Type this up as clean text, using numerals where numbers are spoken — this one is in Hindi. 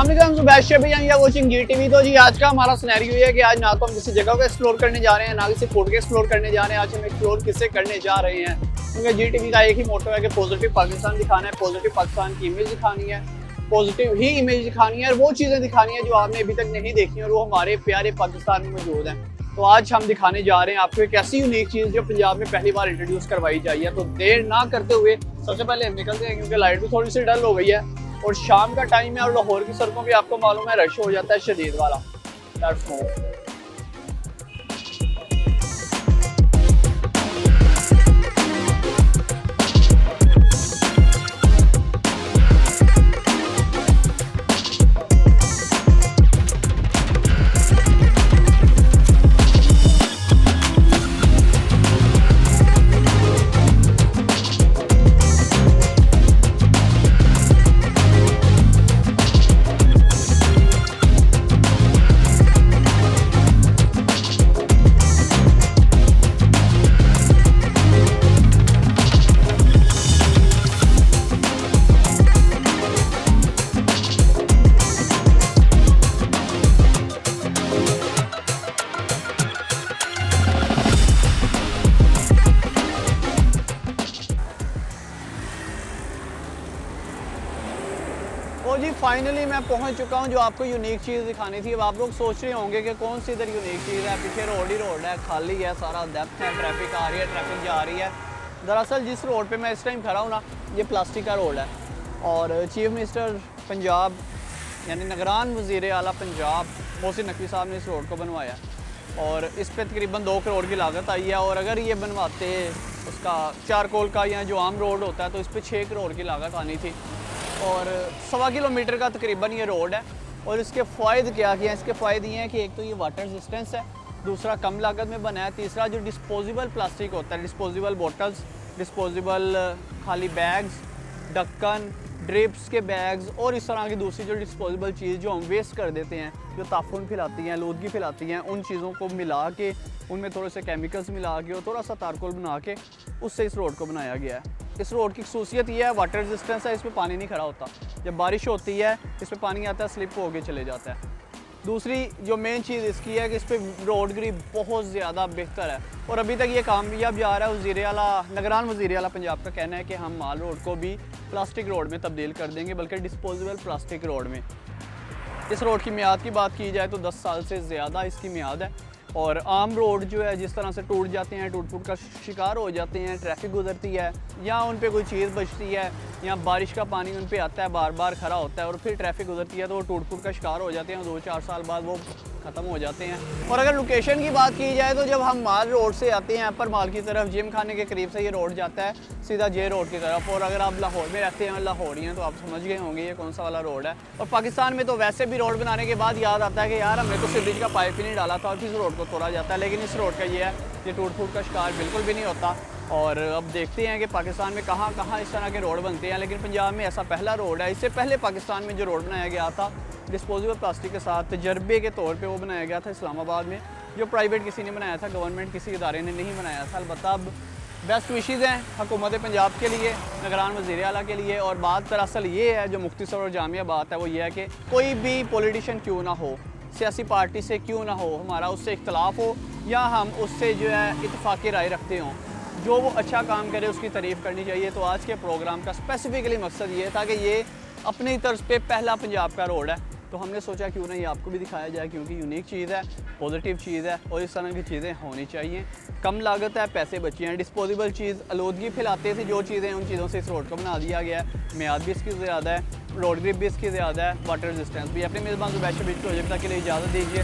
Watching GTV। तो जी आज का हमारा सिनेरियो ये है कि आज ना तो हम किसी जगह को एक्सप्लोर करने जा रहे हैं, ना किसी फोर्ट को एक्सप्लोर करने जा रहे हैं। आज हम एक्सप्लोर किससे करने जा रहे हैं, क्योंकि GTV का एक ही मोटो है कि पॉजिटिव पाकिस्तान दिखाना है, पॉजिटिव पाकिस्तान की इमेज दिखानी है, पॉजिटिव ही इमेज दिखानी है और वो चीज़ें दिखानी है जो आपने अभी तक नहीं देखी और वो हमारे प्यारे पाकिस्तान में मौजूद हैं। तो आज हम दिखाने जा रहे हैं आपको एक ऐसी यूनिक चीज़ जो पंजाब में पहली बार इंट्रोड्यूस करवाई जाए है। तो देर ना करते हुए सबसे पहले हम निकलते हैं, क्योंकि लाइट भी थोड़ी सी डल हो गई है और शाम का टाइम है और लाहौर की सड़कों भी आपको मालूम है रश हो जाता है शदीद वाला। Let's move। तो जी फाइनली मैं पहुंच चुका हूं जो आपको यूनिक चीज़ दिखानी थी। अब आप लोग सोच रहे होंगे कि कौन सी इधर यूनिक चीज़ है, पीछे रोड ही रोड है, खाली है, सारा डेप्थ है, ट्रैफिक आ रही है, ट्रैफिक जा रही है। दरअसल जिस रोड पे मैं इस टाइम खड़ा हूँ ना, ये प्लास्टिक का रोड है और चीफ मिनिस्टर पंजाब यानी निगरान वज़ीर आला पंजाब मोहसिन नकवी साहब ने इस रोड को बनवाया और इस पर तकरीबन 2 करोड़ की लागत आई है। और अगर ये बनवाते उसका चारकोल का या जो आम रोड होता है तो इस पर 6 करोड़ की लागत आनी थी और 1.25 किलोमीटर का तकरीबन ये रोड है। और इसके फ़ायदे क्या हैं? इसके फ़ायदे ये हैं कि एक तो ये वाटर रेजिस्टेंस है, दूसरा कम लागत में बना है, तीसरा जो डिस्पोजेबल प्लास्टिक होता है, डिस्पोजेबल बोटल्स, डिस्पोजेबल खाली बैग्स, ढक्कन, ड्रिप्स के बैग्स और इस तरह की दूसरी जो डिस्पोजेबल चीज़ जो हम वेस्ट कर देते हैं, जो ताफुन फैलाती हैं, आलूदगी फैलाती हैं, उन चीज़ों को मिला के उनमें थोड़े से केमिकल्स मिला के और थोड़ा सा तारकोल बना के उससे इस रोड को बनाया गया है। इस रोड की खसूसियत ये है, वाटर रेजिस्टेंस है, इस पर पानी नहीं खड़ा होता। जब बारिश होती है इस पर पानी आता है, स्लिप होके चले जाता है। दूसरी जो मेन चीज़ इसकी है कि इस पर रोड ग्रिप बहुत ज़्यादा बेहतर है और अभी तक ये कामयाब जा रहा है। वज़ीर आला निगरान वज़ीर आला पंजाब का कहना है कि हम माल रोड को भी प्लास्टिक रोड में तब्दील कर देंगे, बल्कि डिस्पोजेबल प्लास्टिक रोड में। इस रोड की मियाद की बात की जाए तो 10 साल से ज़्यादा इसकी मियाद है और आम रोड जो है जिस तरह से टूट जाते हैं, टूट फूट का शिकार हो जाते हैं, ट्रैफिक गुजरती है या उन पे कोई चीज़ बचती है या बारिश का पानी उन पे आता है, बार बार खड़ा होता है और फिर ट्रैफिक गुजरती है तो वो टूट फूट का शिकार हो जाते हैं। 2-4 साल बाद वो ख़त्म हो जाते हैं। और अगर लोकेशन की बात की जाए तो जब हम माल रोड से आते हैं अपर माल की तरफ, जिम खाने के करीब से ये रोड जाता है सीधा जे रोड की तरफ। और अगर आप लाहौर में रहते हैं, लाहौरी हैं, तो आप समझ गए होंगे ये कौन सा वाला रोड है। और पाकिस्तान में तो वैसे भी रोड बनाने के बाद याद आता है कि यार हमने तो सीवरेज का पाइप ही नहीं डाला था और फिर इस रोड को तोड़ा जाता है। लेकिन इस रोड का ये है, ये टूट फूट का शिकार बिल्कुल भी नहीं होता। और अब देखते हैं कि पाकिस्तान में कहाँ कहाँ इस तरह के रोड बनते हैं, लेकिन पंजाब में ऐसा पहला रोड है। इससे पहले पाकिस्तान में जो रोड बनाया गया था डिस्पोजेबल प्लास्टिक के साथ तजर्बे के तौर पे वो बनाया गया था इस्लामाबाद में, जो प्राइवेट किसी ने बनाया था, गवर्नमेंट किसी इदारे ने नहीं बनाया था। अलबत्ता अब बेस्ट विशेज़ हैं हुकूमत पंजाब के लिए, निगरान वज़ीर आला के लिए। और बात दरअसल ये है, जो मुख्तसर और जामिया बात है वो ये है कि कोई भी पॉलिटिशियन क्यों ना हो, सियासी पार्टी से क्यों ना हो, हमारा उससे इख्तलाफ हो या हम उससे जो है इत्तफाक़ी राय रखते हों, जो वो अच्छा काम करे उसकी तारीफ़ करनी चाहिए। तो आज के प्रोग्राम का स्पेसिफिकली मकसद ये था कि ये अपनी तर्ज पे पहला पंजाब का रोड है, तो हमने सोचा क्यों ना ये आपको भी दिखाया जाए, क्योंकि यूनिक चीज़ है, पॉजिटिव चीज़ है और इस तरह की चीज़ें होनी चाहिए। कम लागत है, पैसे बचे हैं। डिस्पोजेबल चीज़ आलूदगी फैलाते थे जो चीज़ें, उन चीज़ों से इस रोड को बना दिया गया है। मियाद भी इसकी ज़्यादा है, रोड ग्रिप भी इसकी ज़्यादा है, वाटर रेजिस्टेंस भी। अपने मेज़बान ज़ुबैर शबीर को जब तक के लिए इजाज़त दीजिए।